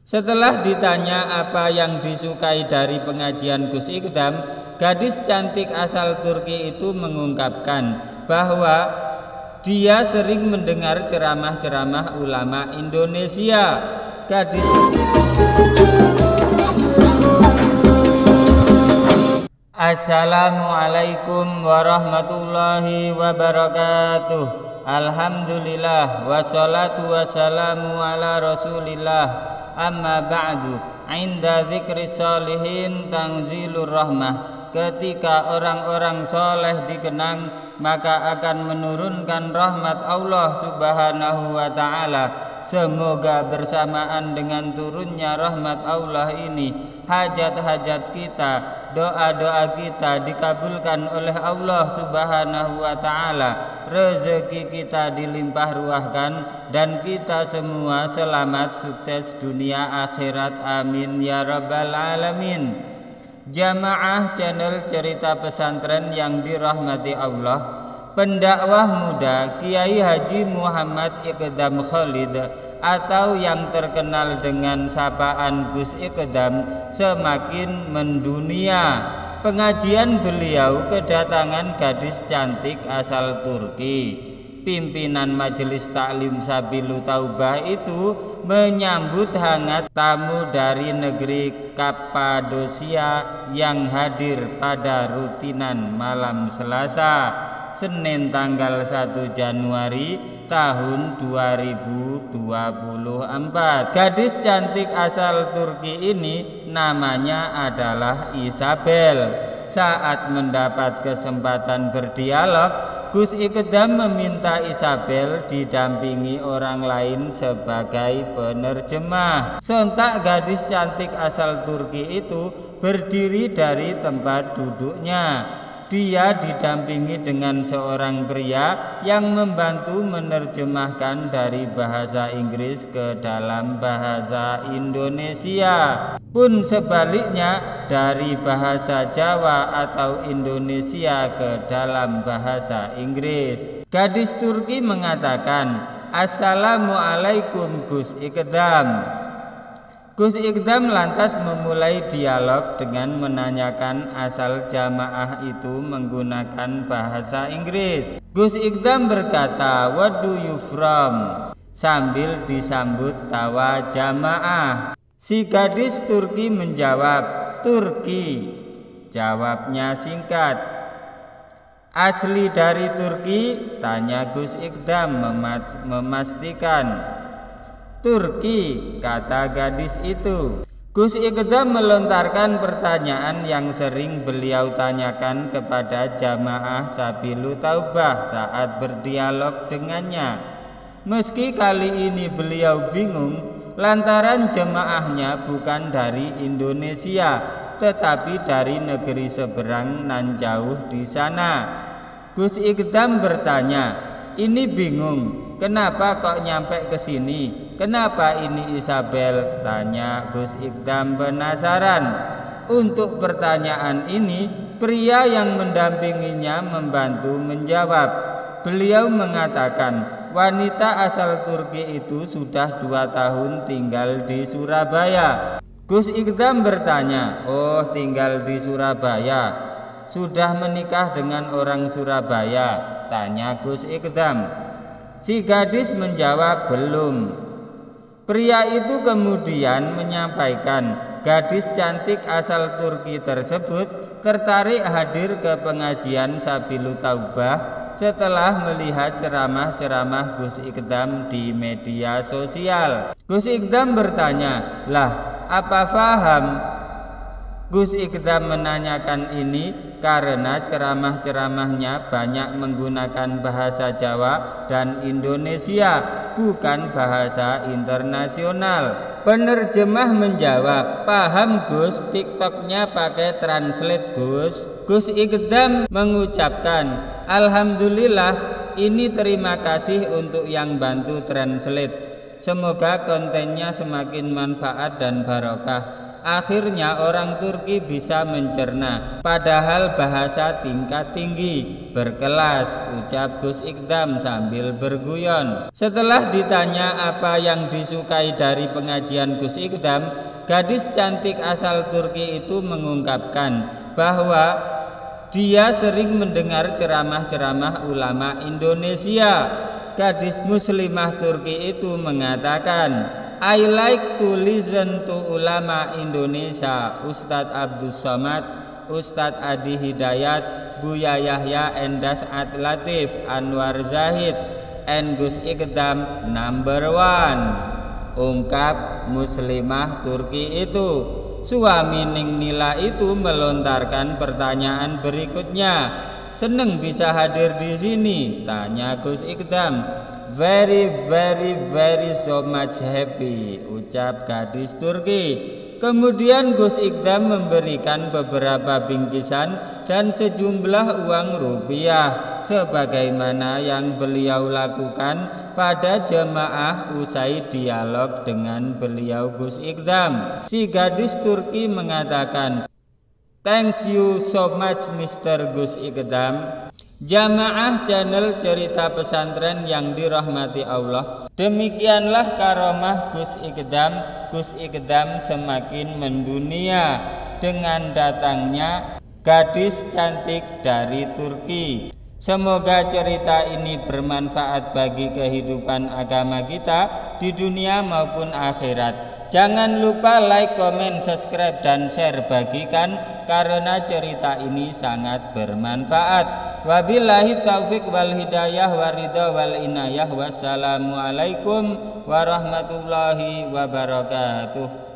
Setelah ditanya apa yang disukai dari pengajian Gus Ikdam, gadis cantik asal Turki itu mengungkapkan bahwa dia sering mendengar ceramah-ceramah ulama Indonesia. Gadis Assalamualaikum warahmatullahi wabarakatuh. Alhamdulillah wassalatu wassalamu ala rasulillah. Amma ba'du, inda dzikri sholihin tanzilur rahmah. Ketika orang-orang soleh dikenang, maka akan menurunkan rahmat Allah subhanahu wa ta'ala. Semoga bersamaan dengan turunnya rahmat Allah ini, hajat-hajat kita, doa-doa kita dikabulkan oleh Allah subhanahu wa ta'ala, rezeki kita dilimpah ruahkan, dan kita semua selamat sukses dunia akhirat, amin ya rabbal alamin. Jamaah channel cerita pesantren yang dirahmati Allah, pendakwah muda Kiai Haji Muhammad Ikdam Khalid atau yang terkenal dengan sapaan Gus Ikdam semakin mendunia. Pengajian beliau kedatangan gadis cantik asal Turki. Pimpinan Majelis Taklim Sabilu Taubah itu menyambut hangat tamu dari negeri Kapadosia yang hadir pada rutinan malam Selasa, Senin tanggal 1 Januari tahun 2024. Gadis cantik asal Turki ini namanya adalah Isabel. Saat mendapat kesempatan berdialog, Gus Ikdam meminta Isabel didampingi orang lain sebagai penerjemah. Sontak gadis cantik asal Turki itu berdiri dari tempat duduknya. Dia didampingi dengan seorang pria yang membantu menerjemahkan dari bahasa Inggris ke dalam bahasa Indonesia. Pun sebaliknya, dari bahasa Jawa atau Indonesia ke dalam bahasa Inggris. Gadis Turki mengatakan, "Assalamualaikum Gus Ikdam." Gus Ikdam lantas memulai dialog dengan menanyakan asal jamaah itu menggunakan bahasa Inggris. Gus Ikdam berkata, "What do you from?" sambil disambut tawa jamaah. Si gadis Turki menjawab, "Turki." Jawabnya singkat. "Asli dari Turki?" tanya Gus Ikdam memastikan. "Turki," kata gadis itu. Gus Ikdam melontarkan pertanyaan yang sering beliau tanyakan kepada jamaah Sabilu Taubah saat berdialog dengannya. Meski kali ini beliau bingung lantaran jemaahnya bukan dari Indonesia, tetapi dari negeri seberang nan jauh di sana. Gus Ikdam bertanya, "Ini bingung, kenapa kok nyampe ke sini? Kenapa ini Isabel?" tanya Gus Ikdam penasaran. Untuk pertanyaan ini, pria yang mendampinginya membantu menjawab. Beliau mengatakan, wanita asal Turki itu sudah 2 tahun tinggal di Surabaya. Gus Ikdam bertanya, "Oh, tinggal di Surabaya. Sudah menikah dengan orang Surabaya?" tanya Gus Ikdam. Si gadis menjawab, "Belum." Pria itu kemudian menyampaikan gadis cantik asal Turki tersebut tertarik hadir ke pengajian Sabilu Taubah setelah melihat ceramah-ceramah Gus Ikdam di media sosial. Gus Ikdam bertanya, "Lah, apa faham?" Gus Ikdam menanyakan ini karena ceramah-ceramahnya banyak menggunakan bahasa Jawa dan Indonesia, bukan bahasa internasional. Penerjemah menjawab, "Paham Gus, TikToknya pakai translate Gus." Gus Ikdam mengucapkan, "Alhamdulillah, ini terima kasih untuk yang bantu translate. Semoga kontennya semakin manfaat dan barokah. Akhirnya orang Turki bisa mencerna, padahal bahasa tingkat tinggi, berkelas, ucap Gus Ikdam sambil berguyon. Setelah ditanya apa yang disukai dari pengajian Gus Ikdam, gadis cantik asal Turki itu mengungkapkan bahwa dia sering mendengar ceramah-ceramah ulama Indonesia. Gadis muslimah Turki itu mengatakan, I like to listen to ulama Indonesia, Ustadz Abdul Somad, Ustadz Adi Hidayat, Buya Yahya, Endas Atlatif, Anwar Zahid, and Gus Ikdam number 1, ungkap muslimah Turki itu. Suami Ning Nila itu melontarkan pertanyaan berikutnya, seneng bisa hadir di sini, tanya Gus Ikdam. Very so much happy, ucap gadis Turki. Kemudian Gus Ikdam memberikan beberapa bingkisan dan sejumlah uang rupiah sebagaimana yang beliau lakukan pada jemaah usai dialog dengan beliau Gus Ikdam. Si gadis Turki mengatakan, thanks you so much Mr. Gus Ikdam. Jamaah channel cerita pesantren yang dirahmati Allah, demikianlah karomah Gus Ikdam. Gus Ikdam semakin mendunia dengan datangnya gadis cantik dari Turki. Semoga cerita ini bermanfaat bagi kehidupan agama kita di dunia maupun akhirat. Jangan lupa like, komen, subscribe, dan share, bagikan karena cerita ini sangat bermanfaat. Wabillahi taufik wal hidayah waridho wal inayah. Wassalamualaikum warahmatullahi wabarakatuh.